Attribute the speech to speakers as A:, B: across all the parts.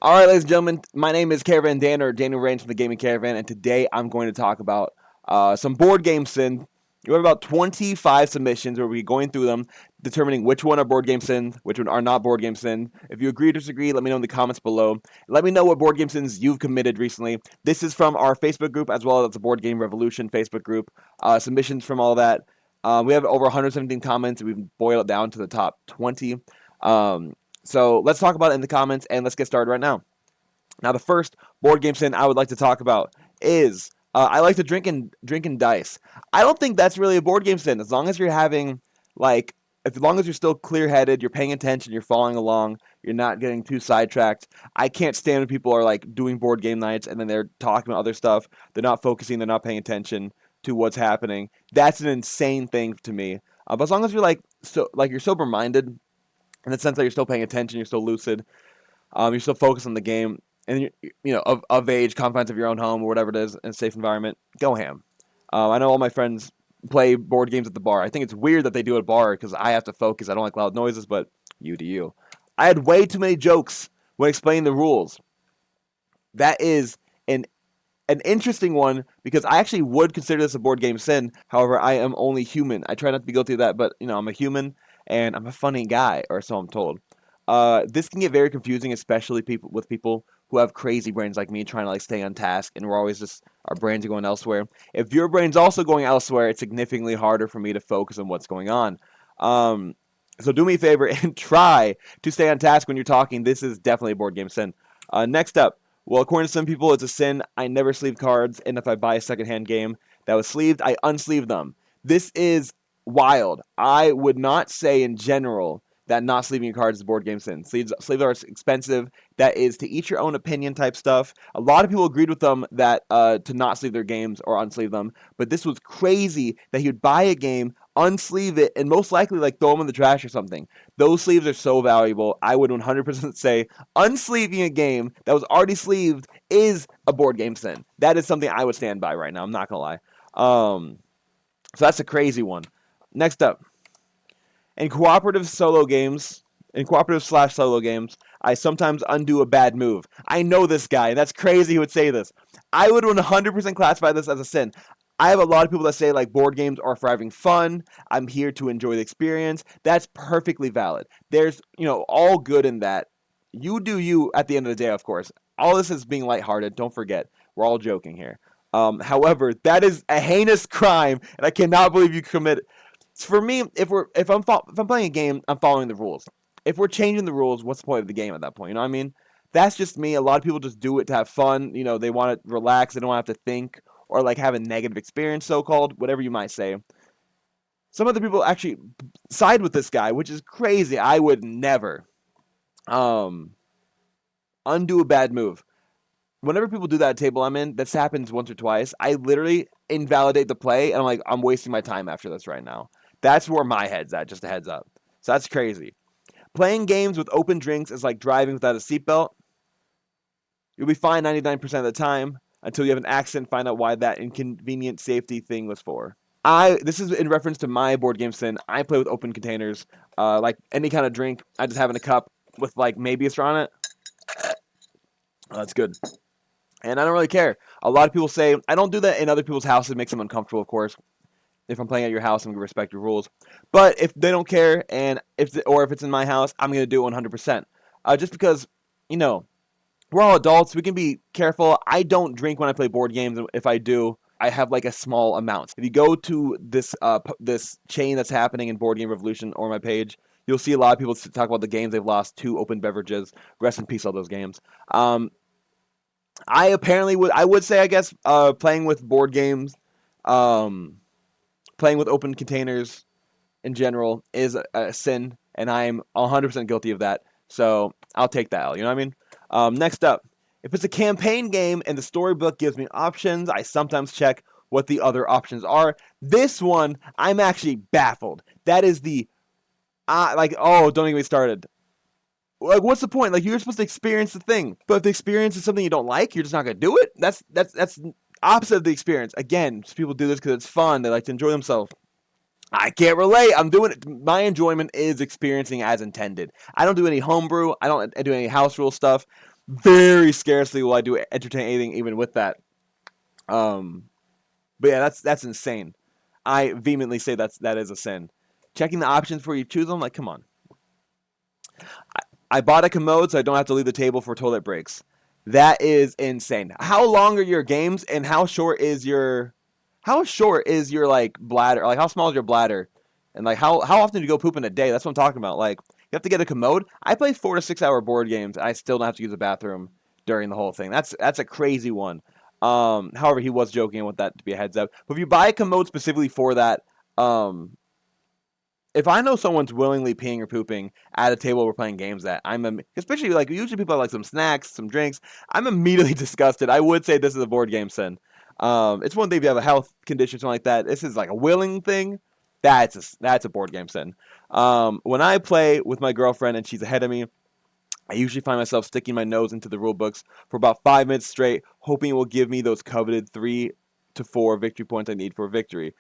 A: All right, ladies and gentlemen, my name is Caravan Dan, or Daniel Rains from the Gaming Caravan, and today I'm going to talk about some board game sin. We have about 25 submissions where we're going through them, determining which one are board game sins, which one are not board game sins. If you agree or disagree, let me know in the comments below. Let me know what board game sins you've committed recently. This is from our Facebook group as well as the Board Game Revolution Facebook group. Submissions from all that. We have over 117 comments. We've boiled it down to the top 20. So let's talk about it in the comments, and let's get started right now. Now, the first board game sin I would like to talk about is I like to drink and dice. I don't think that's really a board game sin, as long as you're having as long as you're still clear-headed, you're paying attention, you're following along, you're not getting too sidetracked. I can't stand when people are like doing board game nights and then they're talking about other stuff. They're not focusing, they're not paying attention to what's happening. That's an insane thing to me. But as long as you're you're sober-minded, in the sense that you're still paying attention, you're still lucid, you're still focused on the game, and of age, confines of your own home or whatever it is, in a safe environment, go ham. I know all my friends play board games at the bar. I think it's weird that they do it at a bar because I have to focus. I don't like loud noises, but you do you. I had way too many jokes when explaining the rules. That is an interesting one because I actually would consider this a board game sin. However, I am only human. I try not to be guilty of that, but I'm a human and I'm a funny guy, or so I'm told. This can get very confusing, especially people who have crazy brains like me, trying to stay on task, and we're always just our brains are going elsewhere. If your brain's also going elsewhere, it's significantly harder for me to focus on what's going on. So do me a favor and try to stay on task when you're talking. This is definitely a board game sin. Next up, well, according to some people, it's a sin. I never sleeve cards, and if I buy a secondhand game that was sleeved, I unsleeve them. This is wild. I would not say in general that not sleeving your cards is a board game sin. Sleeves are expensive. That is to each your own opinion type stuff. A lot of people agreed with them that to not sleeve their games or unsleeve them, but this was crazy that he would buy a game, unsleeve it, and most likely throw them in the trash or something. Those sleeves are so valuable. I would 100% say unsleeving a game that was already sleeved is a board game sin. That is something I would stand by right now. I'm not gonna lie. So that's a crazy one. Next up. In cooperative solo games, in cooperative/solo games, I sometimes undo a bad move. I know this guy. That's crazy he would say this. I would 100% classify this as a sin. I have a lot of people that say board games are for having fun. I'm here to enjoy the experience. That's perfectly valid. There's, all good in that. You do you at the end of the day, of course. All this is being lighthearted. Don't forget, we're all joking here. However, that is a heinous crime, and I cannot believe you commit. For me, if I'm playing a game, I'm following the rules. If we're changing the rules, what's the point of the game at that point? You know what I mean? That's just me. A lot of people just do it to have fun. They want to relax. They don't have to think or have a negative experience, so-called, whatever you might say. Some other people actually side with this guy, which is crazy. I would never undo a bad move. Whenever people do that at a table I'm in, this happens once or twice, I literally invalidate the play, and I'm wasting my time after this right now. That's where my head's at, just a heads up. So that's crazy. Playing games with open drinks is like driving without a seatbelt. You'll be fine 99% of the time until you have an accident and find out why that inconvenient safety thing was for. This is in reference to my board game sin. I play with open containers. Like any kind of drink, I just have in a cup with maybe a straw in it. Oh, that's good. And I don't really care. A lot of people say, I don't do that in other people's houses. It makes them uncomfortable, of course. If I'm playing at your house, I'm going to respect your rules. But if they don't care, and if it's in my house, I'm going to do it 100%. Just because, we're all adults. We can be careful. I don't drink when I play board games. If I do, I have a small amount. If you go to this chain that's happening in Board Game Revolution or my page, you'll see a lot of people talk about the games they've lost to open beverages. Rest in peace, all those games. I would say, I guess, playing with board games, playing with open containers in general is a sin, and I'm 100% guilty of that. So I'll take that L. You know what I mean? Next up, if it's a campaign game and the storybook gives me options, I sometimes check what the other options are. This one, I'm actually baffled. That is don't even get started. What's the point? You're supposed to experience the thing, but if the experience is something you don't like, you're just not gonna do it. That's opposite of the experience. Again, people do this because it's fun. They like to enjoy themselves. I can't relate. I'm doing it. My enjoyment is experiencing as intended. I don't do any homebrew. I don't do any house rule stuff. Very scarcely will I do entertain anything even with that. Um, but yeah, that's insane. I vehemently say that is a sin. Checking the options before you choose them, like, come on. I bought a commode so I don't have to leave the table for toilet breaks. That is insane. How long are your games, and how short is your like bladder? Like, how small is your bladder? And like, how often do you go poop in a day? That's what I'm talking about. Like, you have to get a commode. I play 4 to 6 hour board games. And I still don't have to use the bathroom during the whole thing. That's a crazy one. However, he was joking. I want that to be a heads up. But if you buy a commode specifically for that, um, if I know someone's willingly peeing or pooping at a table we're playing games at, especially like usually people have like some snacks, some drinks. I'm immediately disgusted. I would say this is a board game sin. It's one thing if you have a health condition, something like that. This is like a willing thing. That's a board game sin. When I play with my girlfriend and she's ahead of me, I usually find myself sticking my nose into the rule books for about 5 minutes straight, hoping it will give me those coveted 3 to 4 victory points I need for a victory.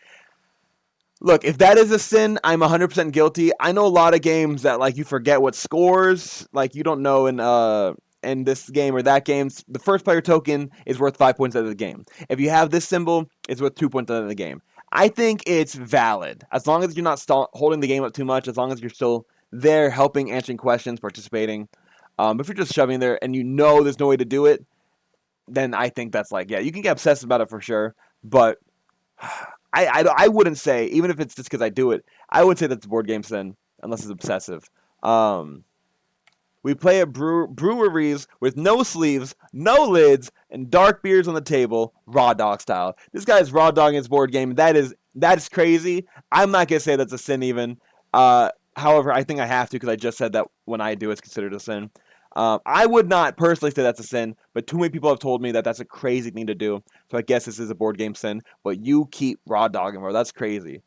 A: Look, if that is a sin, I'm 100% guilty. I know a lot of games that like you forget what scores, like you don't know in this game or that game, the first player token is worth 5 points out of the game. If you have this symbol, it's worth 2 points out of the game. I think it's valid as long as you're not holding the game up too much. As long as you're still there, helping, answering questions, participating. If you're just shoving there and you know there's no way to do it, then I think that's like, yeah, you can get obsessed about it for sure, but I wouldn't say, even if it's just because I do it, I would say that's a board game sin, unless it's obsessive. Um, we play at breweries with no sleeves, no lids, and dark beers on the table, raw dog style. This guy's raw dogging his board game. That is crazy. I'm not gonna say that's a sin even. However, I think I have to because I just said that when I do, it's considered a sin. I would not personally say that's a sin, but too many people have told me that that's a crazy thing to do. So I guess this is a board game sin. But you keep raw dogging, bro. That's crazy.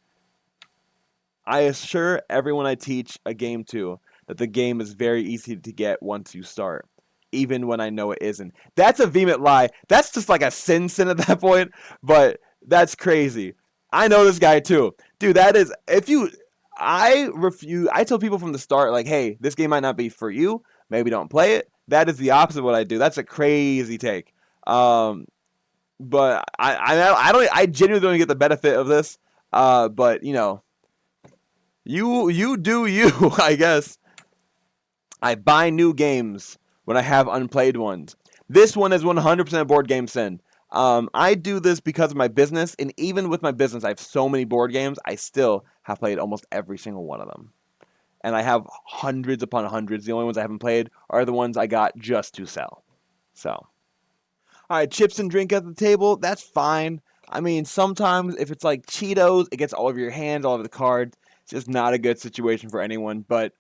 A: I assure everyone I teach a game to that the game is very easy to get once you start, even when I know it isn't. That's a vehement lie. That's just like a sin at that point, but that's crazy. I know this guy too. Dude, that is, if you, I refuse, I tell people from the start, like, hey, this game might not be for you. Maybe don't play it. That is the opposite of what I do. That's a crazy take. Um, but I genuinely don't get the benefit of this. But you do you, I guess. I buy new games when I have unplayed ones. This one is 100% board game sin. I do this because of my business, and even with my business, I have so many board games. I still have played almost every single one of them, and I have hundreds upon hundreds. The only ones I haven't played are the ones I got just to sell. So, all right, chips and drink at the table. That's fine. I mean, sometimes if it's like Cheetos, it gets all over your hands, all over the cards. It's just not a good situation for anyone. But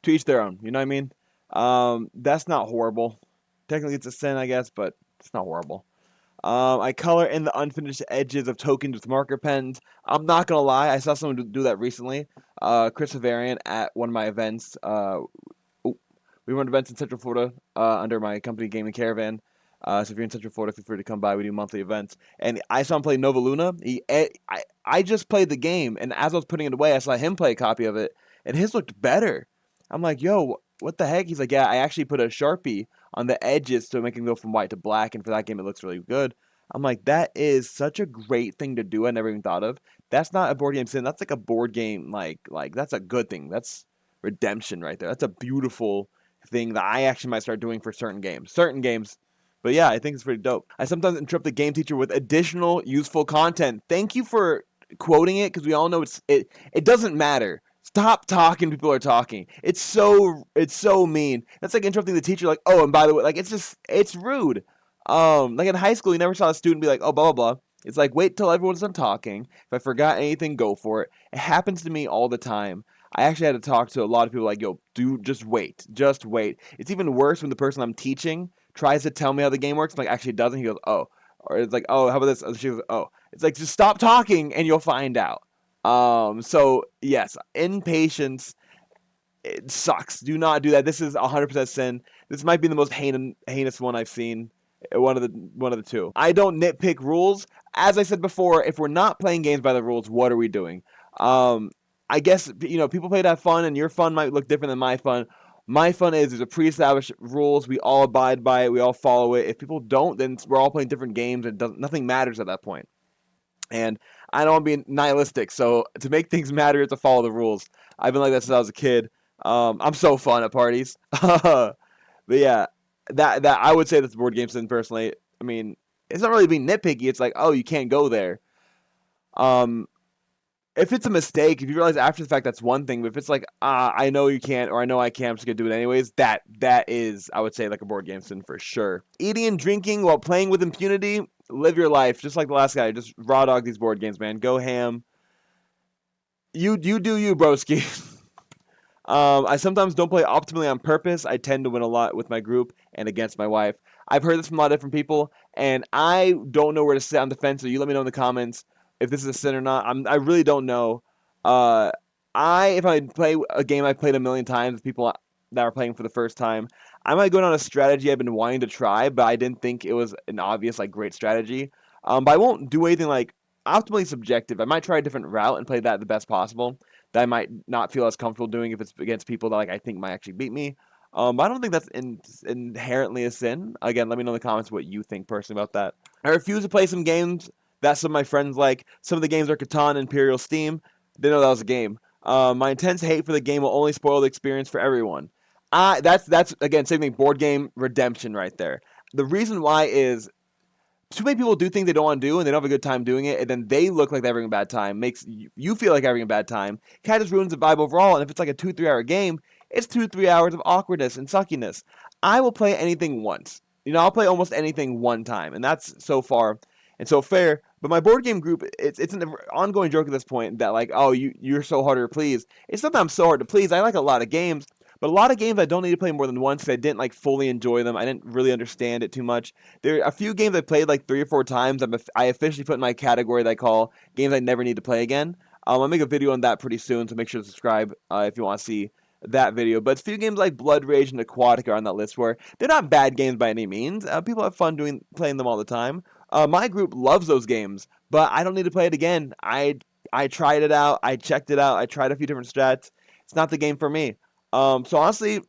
A: to each their own. You know what I mean? That's not horrible. Technically, it's a sin, I guess, but it's not horrible. I color in the unfinished edges of tokens with marker pens. I'm not gonna lie, I saw someone do that recently. Chris Havarian at one of my events. We run events in Central Florida under my company Gaming Caravan. So if you're in Central Florida, feel free to come by. We do monthly events. And I saw him play Nova Luna. I just played the game, and as I was putting it away, I saw him play a copy of it, and his looked better. I'm like, yo, what the heck? He's like, yeah, I actually put a Sharpie on the edges to make it go from white to black, and for that game, it looks really good. I'm like, that is such a great thing to do. I never even thought of. That's not a board game sin. That's like a board game, like that's a good thing. That's redemption right there. That's a beautiful thing that I actually might start doing for certain games. Certain games. But yeah, I think it's pretty dope. I sometimes interrupt the game teacher with additional useful content. Thank you for quoting it because we all know it doesn't matter. Stop talking. People are talking. It's so mean. That's like interrupting the teacher. Like, oh, and by the way, like it's rude. Like in high school, you never saw a student be like, oh, blah blah blah. It's like wait till everyone's done talking. If I forgot anything, go for it. It happens to me all the time. I actually had to talk to a lot of people like, yo, dude, just wait. Just wait. It's even worse when the person I'm teaching tries to tell me how the game works, like actually doesn't. He goes, oh. Or it's like, oh, how about this? She goes, oh. It's like, just stop talking and you'll find out. So yes, impatience, it sucks. Do not do that. This is 100% sin. This might be the most heinous one I've seen. One of the two. I don't nitpick rules. As I said before, if we're not playing games by the rules, what are we doing? I guess people play to have fun, and your fun might look different than my fun. My fun is there's a pre-established rules. We all abide by it. We all follow it. If people don't, then we're all playing different games, and nothing matters at that point. And I don't want to be nihilistic, so to make things matter, you have to follow the rules. I've been like that since I was a kid. I'm so fun at parties. But yeah, that I would say that's board game sin personally. I mean, it's not really being nitpicky. It's like, oh, you can't go there. Um, if it's a mistake, if you realize after the fact, that's one thing. But if it's like, I know you can't, or I know I can, I'm just gonna do it anyways. That is, I would say, like a board game sin for sure. Eating and drinking while playing with impunity. Live your life, just like the last guy. Just raw dog these board games, man. Go ham. You do you, broski. I sometimes don't play optimally on purpose. I tend to win a lot with my group and against my wife. I've heard this from a lot of different people, and I don't know where to sit on the fence. So you let me know in the comments if this is a sin or not. I really don't know. Uh, if I play a game I've played a million times with people that are playing for the first time, I might go down a strategy I've been wanting to try, but I didn't think it was an obvious like great strategy. But I won't do anything like optimally subjective. I might try a different route and play that the best possible that I might not feel as comfortable doing if it's against people that like I think might actually beat me. But I don't think that's inherently a sin. Again, let me know in the comments what you think personally about that. I refuse to play some games that some of my friends like. Some of the games are Catan, Imperial Steam. Didn't know that was a game. My intense hate for the game will only spoil the experience for everyone. That's again same thing. Board game redemption right there. The reason why is too many people do things they don't want to do and they don't have a good time doing it, and then they look like they're having a bad time. Makes you feel like having a bad time. Kind of just ruins the vibe overall. And if it's like a 2-3 hour game, it's 2-3 hours of awkwardness and suckiness. I will play anything once. I'll play almost anything one time, and that's so far and so fair. But my board game group, it's an ongoing joke at this point that like, oh, you're so hard to please. It's not that I'm so hard to please. I like a lot of games, but a lot of games I don't need to play more than once because I didn't like fully enjoy them. I didn't really understand it too much. There are a few games I played like 3 or 4 times. I officially put in my category that I call games I never need to play again. I'll make a video on that pretty soon, so make sure to subscribe if you want to see that video. But a few games like Blood Rage and Aquatic are on that list where they're not bad games by any means. People have fun playing them all the time. My group loves those games, but I don't need to play it again. I tried it out. I checked it out. I tried a few different strats. It's not the game for me. So honestly,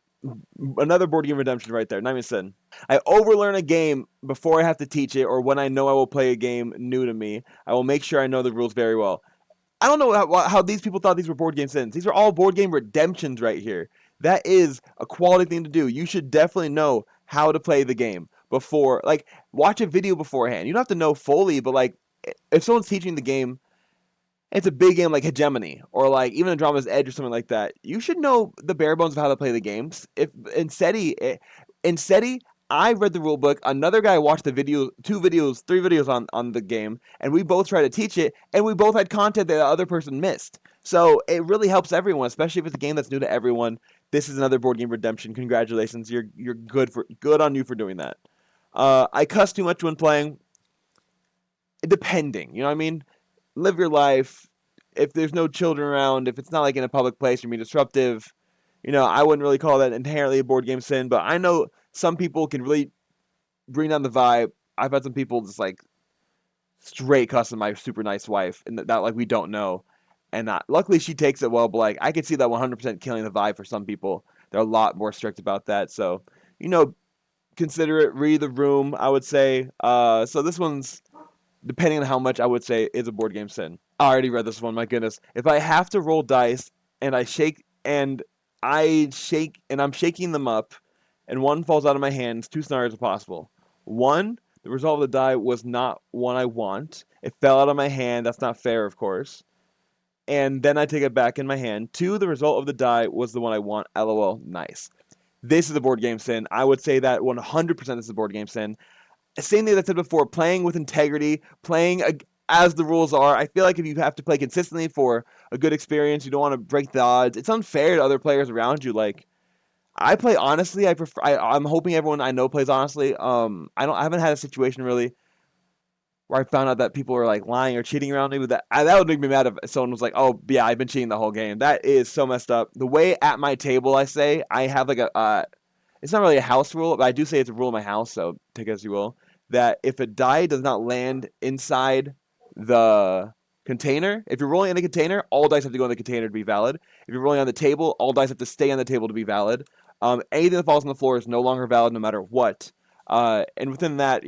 A: another board game redemption right there. Not even sin. I overlearn a game before I have to teach it, or when I know I will play a game new to me. I will make sure I know the rules very well. I don't know how these people thought these were board game sins. These are all board game redemptions right here. That is a quality thing to do. You should definitely know how to play the game before, like, watch a video beforehand. You don't have to know fully, but like, if someone's teaching the game, it's a big game like Hegemony or like even Andromeda's Edge or something like that. You should know the bare bones of how to play the games. If in SETI, I read the rule book. Another guy watched the video, 2 videos, 3 videos on the game, and we both tried to teach it, and we both had content that the other person missed. So it really helps everyone, especially if it's a game that's new to everyone. This is another board game redemption. Congratulations, you're good on you for doing that. I cuss too much when playing. Depending, you know what I mean? Live your life. If there's no children around, if it's not like in a public place, you're being disruptive. I wouldn't really call that inherently a board game sin, but I know some people can really bring down the vibe. I've had some people just like straight cussing my super nice wife, and that like we don't know, and luckily she takes it well. But like I could see that 100% killing the vibe for some people. They're a lot more strict about that. So consider it. Read the room. I would say. So this one's, depending on how much, I would say is a board game sin. I already read this one, my goodness. If I have to roll dice and I'm shaking them up and one falls out of my hands, 2 scenarios are possible. 1, the result of the die was not one I want. It fell out of my hand. That's not fair, of course. And then I take it back in my hand. 2, the result of the die was the one I want. LOL, nice. This is a board game sin. I would say that 100% is a board game sin. Same thing that I said before, playing with integrity, playing as the rules are. I feel like if you have to play consistently for a good experience, you don't want to break the odds. It's unfair to other players around you. Like, I play honestly. I'm hoping everyone I know plays honestly. I haven't had a situation really where I found out that people are like lying or cheating around me. But that would make me mad if someone was like, "Oh yeah, I've been cheating the whole game." That is so messed up. The way at my table, I say I have like it's not really a house rule, but I do say it's a rule in my house. So take it as you will. That if a die does not land inside the container, if you're rolling in a container, all dice have to go in the container to be valid. If you're rolling on the table, all dice have to stay on the table to be valid. Anything that falls on the floor is no longer valid, no matter what. And within that,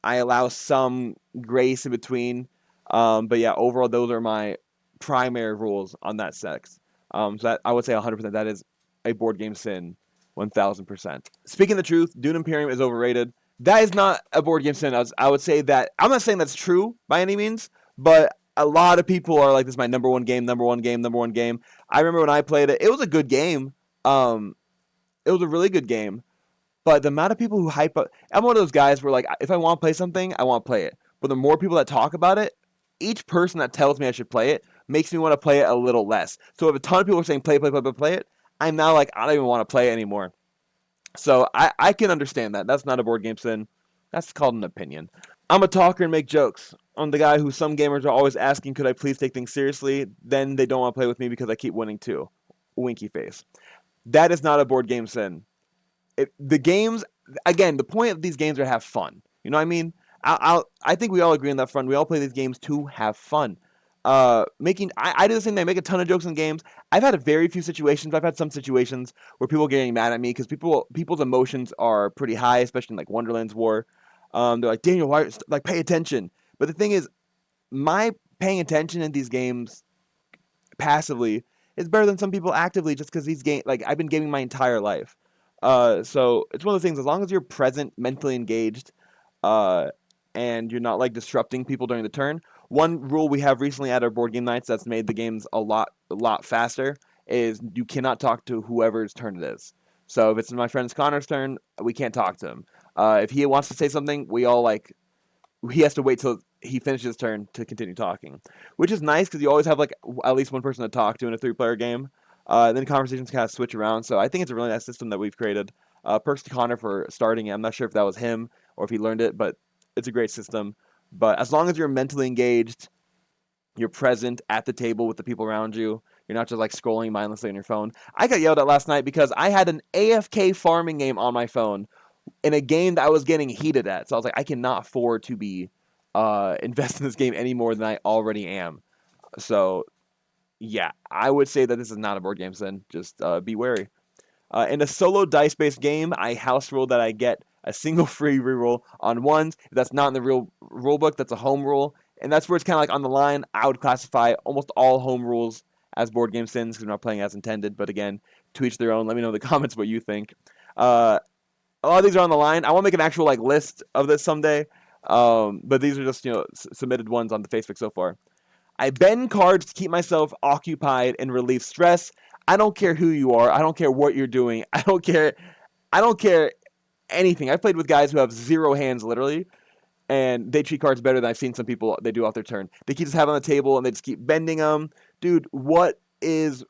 A: I allow some grace in between. But yeah, overall, those are my primary rules on that sex. So that I would say 100% that is a board game sin, 1000%. Speaking the truth, Dune Imperium is overrated. That is not a board game sin. I would say that I'm not saying that's true by any means, but a lot of people are like, "This is my number one game, number one game, number one game." I remember when I played it; it was a good game. Um, it was a really good game. But the amount of people who hype up, I'm one of those guys where like if I want to play something, I want to play it. But the more people that talk about it, each person that tells me I should play it makes me want to play it a little less. So if a ton of people are saying play, play, play, play, play it, I'm now like I don't even want to play it anymore. So I can understand that. That's not a board game sin. That's called an opinion. I'm a talker and make jokes. I'm the guy who some gamers are always asking, could I please take things seriously? Then they don't want to play with me because I keep winning too. Winky face. That is not a board game sin. The games, again, the point of these games are to have fun. You know what I mean? I think we all agree on that front. We all play these games to have fun. I do the same thing. I make a ton of jokes in games. I've had a very few situations. I've had some situations where people are getting mad at me because people's emotions are pretty high, especially in like Wonderland's War. They're like, Daniel, why? Like, pay attention. But the thing is, my paying attention in these games passively is better than some people actively just because these game like I've been gaming my entire life. So it's one of those things. As long as you're present, mentally engaged, uh, and you're not like disrupting people during the turn. One rule we have recently at our board game nights that's made the games a lot faster is you cannot talk to whoever's turn it is. So if it's my friend's Connor's turn, we can't talk to him. If he wants to say something, we all like he has to wait till he finishes his turn to continue talking, which is nice because you always have like at least one person to talk to in a three-player game. Then conversations kind of switch around, so I think it's a really nice system that we've created. Perks to Connor for starting it. I'm not sure if that was him or if he learned it, but it's a great system. But as long as you're mentally engaged, you're present at the table with the people around you. You're not just like scrolling mindlessly on your phone. I got yelled at last night because I had an AFK farming game on my phone in a game that I was getting heated at. So I was like, I cannot afford to be invest in this game any more than I already am. So yeah, I would say that this is not a board game sin. Just be wary. In a solo dice-based game, I house rule that I get a single free reroll on ones. If that's not in the real rule book, that's a home rule. And that's where it's kind of like on the line. I would classify almost all home rules as board game sins because we're not playing as intended. But again, to each their own. Let me know in the comments what you think. A lot of these are on the line. I want to make an actual like list of this someday. But these are just submitted ones on the Facebook so far. I bend cards to keep myself occupied and relieve stress. I don't care who you are. I don't care what you're doing. I don't care. I don't care anything. I've played with guys who have zero hands, literally, and they treat cards better than I've seen some people they do off their turn. They keep just have on the table and they just keep bending them. Dude, what is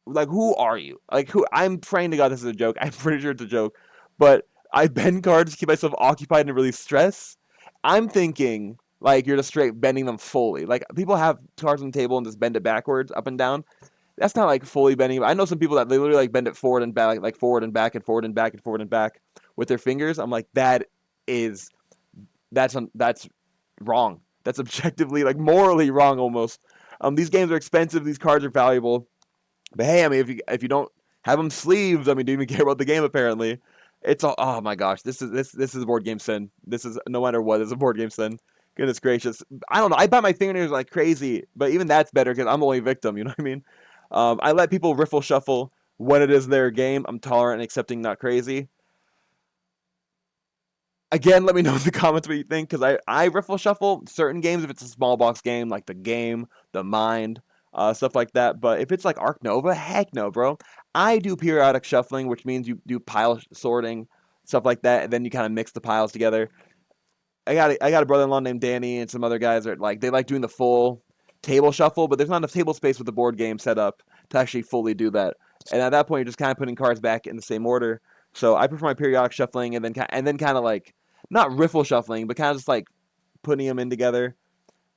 A: like? Who are you? Like who? I'm praying to God this is a joke. I'm pretty sure it's a joke, but I bend cards to keep myself occupied and relieve stress. I'm thinking like you're just straight bending them fully. Like people have cards on the table and just bend it backwards, up and down. That's not like fully bending. I know some people that they literally like bend it forward and back, like forward and back and forward and back and forward and back with their fingers. I'm like, is that's wrong. That's objectively like morally wrong almost. These games are expensive. These cards are valuable. But hey, I mean, if you don't have them sleeved, I mean, do you even care about the game? Apparently, it's all. Oh my gosh, this is a board game sin. This is no matter what, it's a board game sin. Goodness gracious, I don't know. I bite my fingernails like crazy, but even that's better because I'm the only victim. You know what I mean? I let people riffle shuffle when it is their game. I'm tolerant and accepting, not crazy. Again, let me know in the comments what you think because I riffle shuffle certain games if it's a small box game like the game, the mind, stuff like that. But if it's like Arc Nova, heck no, bro. I do periodic shuffling, which means you do pile sorting, stuff like that, and then you kind of mix the piles together. I got a brother-in-law named Danny and some other guys are like they like doing the full table shuffle, but there's not enough table space with the board game set up to actually fully do that. And at that point, you're just kind of putting cards back in the same order. So I prefer my periodic shuffling and then kind of like not riffle shuffling, but kind of just like putting them in together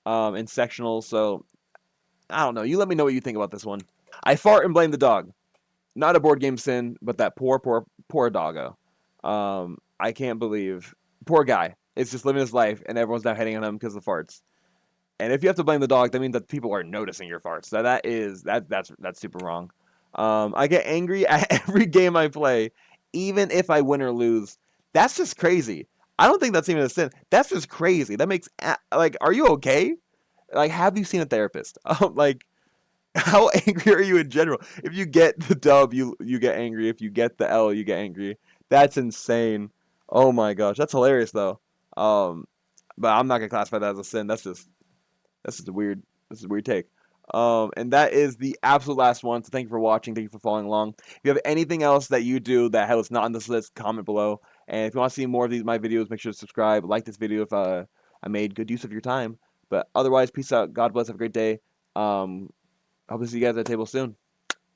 A: in sectionals. So I don't know. You let me know what you think about this one. I fart and blame the dog. Not a board game sin, but that poor doggo. I can't believe poor guy. It's just living his life, and everyone's now hating on him because of the farts. And if you have to blame the dog, that means that people are noticing your farts. So that's super wrong. I get angry at every game I play, even if I win or lose. That's just crazy. I don't think that's even a sin. That's just crazy. That makes like, are you okay? Like, have you seen a therapist? Like, how angry are you in general? If you get the dub, you get angry. If you get the L, you get angry. That's insane. Oh my gosh, that's hilarious though. Um, but I'm not gonna classify that as a sin. That's just a weird. This is a weird take. And that is the absolute last one. So thank you for watching. Thank you for following along. If you have anything else that you do that was not on this list, comment below. And if you want to see more of these my videos, make sure to subscribe. Like this video if I made good use of your time. But otherwise, peace out. God bless. Have a great day. Hope to see you guys at the table soon.